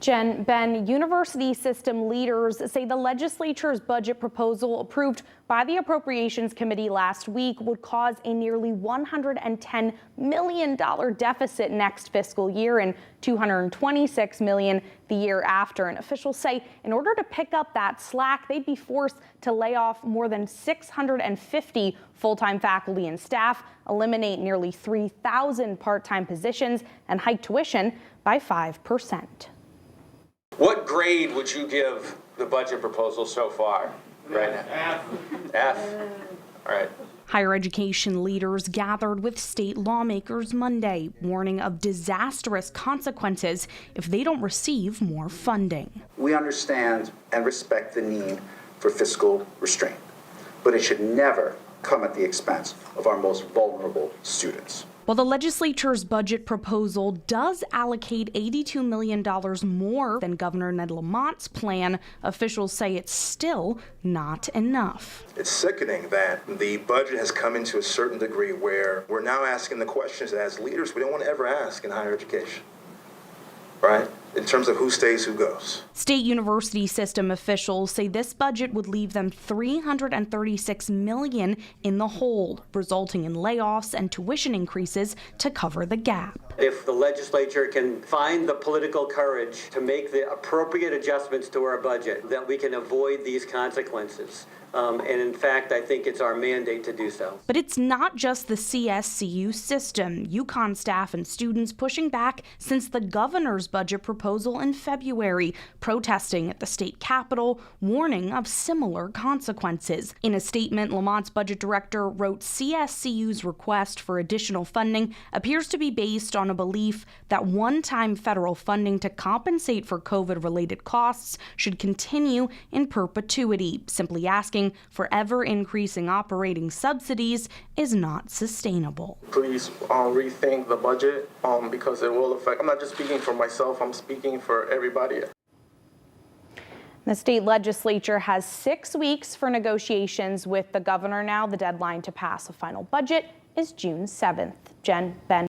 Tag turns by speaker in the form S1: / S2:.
S1: Jen, Ben, university system leaders say the legislature's budget proposal approved by the Appropriations Committee last week would cause a nearly $110 million deficit next fiscal year and $226 million the year after. And officials say in order to pick up that slack, they'd be forced to lay off more than 650 full-time faculty and staff, eliminate nearly 3,000 part-time positions, and hike tuition by 5%.
S2: What grade would you give the budget proposal so far? Right now? F. All right.
S1: Higher education leaders gathered with state lawmakers Monday, warning of disastrous consequences if they don't receive more funding.
S3: We understand and respect the need for fiscal restraint, but it should never come at the expense of our most vulnerable students.
S1: While the legislature's budget proposal does allocate $82 million more than Governor Ned Lamont's plan, officials say it's still not enough.
S4: It's sickening that the budget has come into a certain degree where we're now asking the questions that as leaders we don't want to ever ask in higher education, right? In terms of who stays, who goes.
S1: State university system officials say this budget would leave them $336 million in the hole, resulting in layoffs and tuition increases to cover the gap.
S5: If the legislature can find the political courage to make the appropriate adjustments to our budget, that we can avoid these consequences. And in fact, I think it's our mandate to do so.
S1: But it's not just the CSCU system. UConn staff and students pushing back since the governor's budget proposal in February, protesting at the state capitol, warning of similar consequences. In a statement, Lamont's budget director wrote CSCU's request for additional funding appears to be based on a belief that one-time federal funding to compensate for COVID-related costs should continue in perpetuity. Simply asking for ever-increasing operating subsidies is not sustainable.
S6: Please rethink the budget because it will affect, I'm not just speaking for myself, I'm speaking for everybody.
S1: The state legislature has 6 weeks for negotiations with the governor now. The deadline to pass a final budget is June 7th. Jen, Ben.